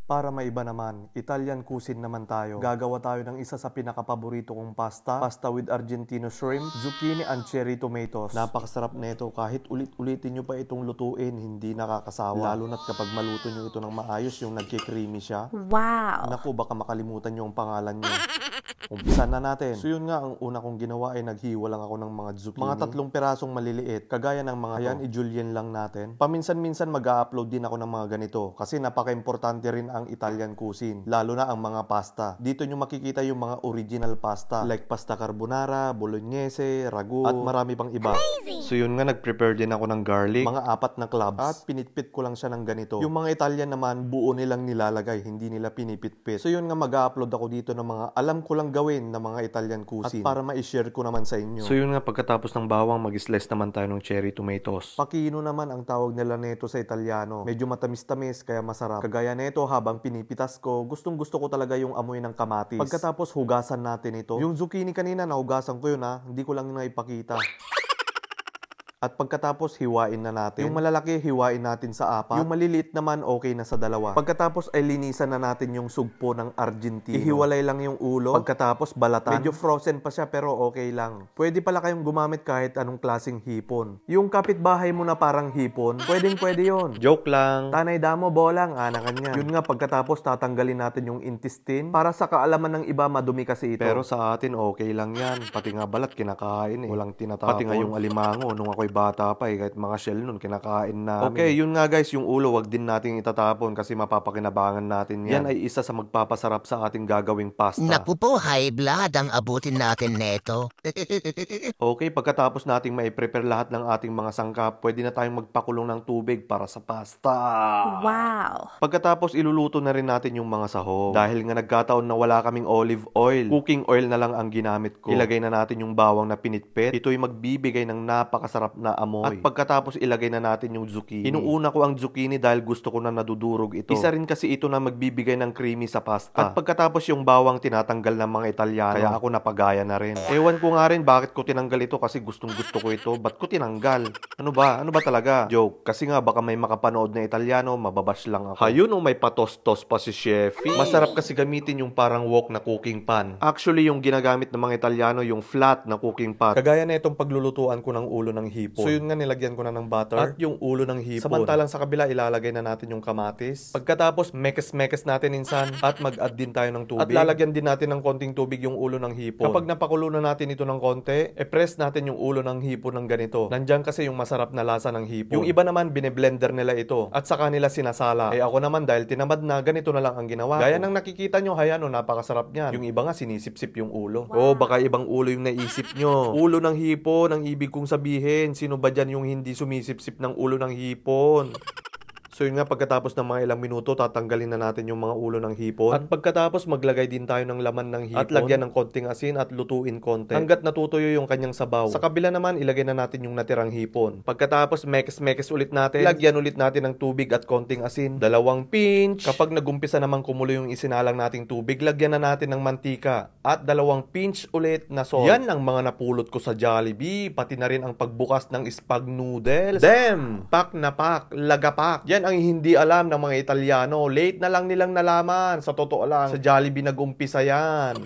Para maiba naman, Italian cuisine naman tayo. Gagawa tayo ng isa sa pinakapaborito kong pasta. Pasta with Argentino shrimp, zucchini and cherry tomatoes. Napakasarap nito kahit ulit-ulitin nyo pa itong lutuin, hindi nakakasawa. Lalo na't kapag maluto nyo ito ng maayos, yung nagki-creamy siya. Wow! Naku, baka makalimutan nyo ang pangalan nyo. Umpisa na natin. So yun nga, ang una kong ginawa ay naghiwa lang ako ng mga zucchini. Mga 3 pirasong maliliit. Kagaya ng mga yan, i-julienne lang natin. Paminsan-minsan mag-a-upload din ako ng mga ganito. Kasi napaka-importante rin ang Italian cuisine. Lalo na ang mga pasta. Dito nyo makikita yung mga original pasta. Like pasta carbonara, bolognese, ragu, at marami pang iba. Amazing! So yun nga, nag-prepare din ako ng garlic. Mga 4 na cloves. At pinitpit ko lang siya ng ganito. Yung mga Italian naman, buo nilang nilalagay. Hindi nila pinipitpit. So yun nga, mag-a-upload ako dito ng mga alam ko lang gawin na mga Italian cuisine. At para ma-share ko naman sa inyo. So yun nga, pagkatapos ng bawang, mag-slice naman tayo ng cherry tomatoes. Pakino naman ang tawag nila nito sa Italiano. Medyo matamis-tamis, kaya masarap. Kagaya nito, habang pinipitas ko, gustong-gusto ko talaga yung amoy ng kamatis. Pagkatapos, hugasan natin ito. Yung zucchini kanina, nahugasan ko yun ha. Hindi ko lang naipakita. At pagkatapos, hiwain na natin. Yung malalaki, hiwain natin sa 4. Yung maliliit naman, okay na sa 2. Pagkatapos, ay linisan na natin yung sugpo ng Argentino. Ihiwalay lang yung ulo. Pagkatapos, balatan. Medyo frozen pa siya, pero okay lang. Pwede pala kayong gumamit kahit anong klaseng hipon. Yung kapitbahay mo na parang hipon, pwede yun. Joke lang. Tanay damo, bolang, anakan niya. Yun nga, pagkatapos, tatanggalin natin yung intestine. Para sa kaalaman ng iba, madumi kasi ito. Pero sa atin, okay lang yan. Pati nga balat, kinakain eh. Walang tinatapon. Pati nga yung alimango, nung ako'y bata pa eh, kahit mga shell nun, kinakain namin. Okay, yun nga guys, yung ulo, wag din nating itatapon kasi mapapakinabangan natin yan. Yan ay isa sa magpapasarap sa ating gagawing pasta. Naku po, high blood ang abutin natin neto. Okay, pagkatapos nating mai-prepare lahat ng ating mga sangkap, pwede na tayong magpakulong ng tubig para sa pasta. Wow! Pagkatapos, iluluto na rin natin yung mga sahog. Dahil nga nagkataon na wala kaming olive oil, cooking oil na lang ang ginamit ko. Ilagay na natin yung bawang na pinitpit. Ito'y magbibigay ng napakasarap na amoy. At pagkatapos ilagay na natin yung zucchini. Inuuna ko ang zucchini dahil gusto ko na nadudurog ito. Isa rin kasi ito na magbibigay ng creamy sa pasta. At pagkatapos yung bawang tinatanggal ng mga Italiano. Kaya ako napagaya na rin. Ewan ko nga rin bakit ko tinanggal ito kasi gustong gusto ko ito. Ba't ko tinanggal? Ano ba? Ano ba talaga? Joke. Kasi nga baka may makapanood na Italiano, mababash lang ako. Hayun o may patos-tos pa si Chefy. Masarap kasi gamitin yung parang wok na cooking pan. Actually yung ginagamit ng mga Italiano yung flat na cooking pan. Kagaya na itong paglulutuan ko ng ulo ng hipon. So yun nga, nilagyan ko na ng butter at yung ulo ng hipon. Samantalang sa kabila, ilalagay na natin yung kamatis. Pagkatapos, mekes-mekes natin insan at mag-add din tayo ng tubig. At lalagyan din natin ng konting tubig yung ulo ng hipon. Kapag napakulo na natin ito ng konti, press natin yung ulo ng hipon ng ganito. Nandyan kasi yung masarap na lasa ng hipon. Yung iba naman, bine-blender nila ito at saka nila sinasala. Eh ako naman, dahil tinamad na, ganito na lang ang ginawa. Gaya ng nakikita nyo, hayan o, napakasarap niyan. Yung iba nga, sinisip-sip yung ulo. Oh, baka ibang ulo yung naisip nyo. Ulo ng hipon, ang ibig kong sabihin. Sino ba dyan yung hindi sumisip-sip ng ulo ng hipon? So yun nga, pagkatapos ng mga ilang minuto, tatanggalin na natin yung mga ulo ng hipon. At pagkatapos, maglagay din tayo ng laman ng hipon. At lagyan ng konting asin at lutuin konti. Hanggat natutuyo yung kanyang sabaw. Sa kabila naman, ilagay na natin yung natirang hipon. Pagkatapos, mekes-mekes ulit natin. Lagyan ulit natin ng tubig at konting asin. 2 pinch. Kapag nagumpisa naman kumulo yung isinalang nating tubig, lagyan na natin ng mantika. At 2 pinch ulit na salt. Yan ang mga napulot ko sa Jollibee. Pati na rin ang pagbukas ng spag noodles. Damn! Pak na pak, lagapak. Yan ang hindi alam ng mga Italiano. Late na lang nilang nalaman. Sa totoo lang, sa Jollibee nag-umpisa yan.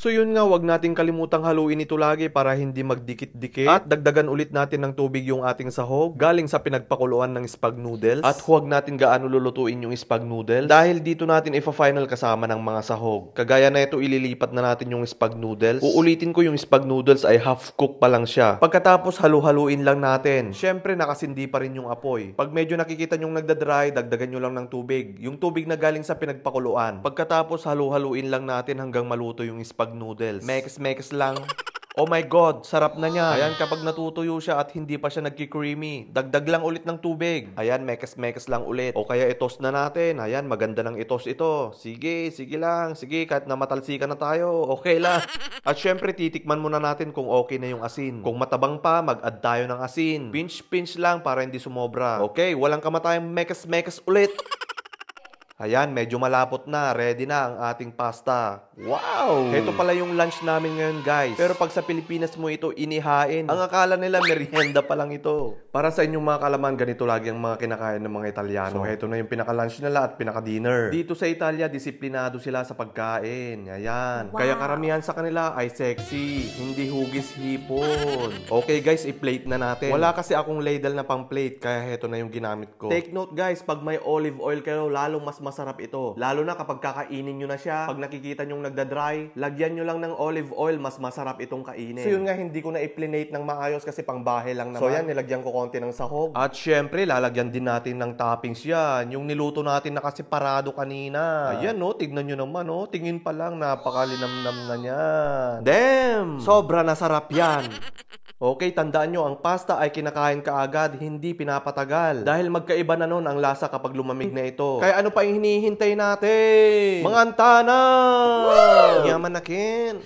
So yun nga, wag nating kalimutang haluin ito lagi para hindi magdikit-dikit. At dagdagan ulit natin ng tubig yung ating sahog galing sa pinagpakuluan ng spag noodles. At huwag natin gaano lulutuin yung spag noodles dahil dito natin ifa-final kasama ng mga sahog. Kagaya na ito, ililipat na natin yung spag noodles. Uulitin ko, yung spag noodles ay half cook pa lang siya. Pagkatapos halu-haluin lang natin. Syempre nakasindi pa rin yung apoy. Pag medyo nakikita nyong nagdadry, dagdagan nyo lang ng tubig. Yung tubig na galing sa pinagpakuluan. Pagkatapos halu-haluin lang natin hanggang maluto yung spag noodles. Mekes-mekes lang. Oh my God, sarap na niya. Ayan, kapag natutuyo siya at hindi pa siya nagki-creamy, dagdag lang ulit ng tubig. Ayan, mekes-mekes lang ulit. O kaya itos na natin. Ayan, maganda ng itos ito. Sige, sige lang. Sige, kahit na matalsikan na tayo, okay lang. At syempre, titikman muna natin kung okay na yung asin. Kung matabang pa, mag-add tayo ng asin. Pinch-pinch lang para hindi sumobra. Okay, walang kamatayang mekes-mekes ulit. Ayan, medyo malapot na. Ready na ang ating pasta. Wow! Ito pala yung lunch namin ngayon, guys. Pero pag sa Pilipinas mo ito inihain, ang akala nila merienda pa lang ito. Para sa inyong mga kalaman, ganito lagi ang mga kinakain ng mga Italiano. So, ito na yung pinaka-lunch nila at pinaka-dinner. Dito sa Italia, disiplinado sila sa pagkain. Ayan. Wow. Kaya karamihan sa kanila ay sexy, hindi hugis hipon. Okay, guys, i-plate na natin. Wala kasi akong ladle na pang-plate, kaya ito na yung ginamit ko. Take note, guys, pag may olive oil kayo, lalong mas masarap ito. Lalo na kapag kakainin nyo na siya, pag nakikita nyong nagda-dry, lagyan nyo lang ng olive oil, mas masarap itong kainin. So yun nga, hindi ko na i-plinate ng maayos kasi pangbahe lang naman. So yan, nilagyan ko konti ng sahog. At syempre, lalagyan din natin ng toppings yan. Yung niluto natin na kasi parado kanina. Ayan, no, tignan nyo naman, no. Tingin pa lang, napakalinamnam na niyan. Damn! Sobra na sarap yan. Okay, tandaan nyo, ang pasta ay kinakain kaagad, hindi pinapatagal. Dahil magkaiba na nun ang lasa kapag lumamig na ito. Kaya ano pa yung hinihintay natin? Mga antana! Yaman na kin!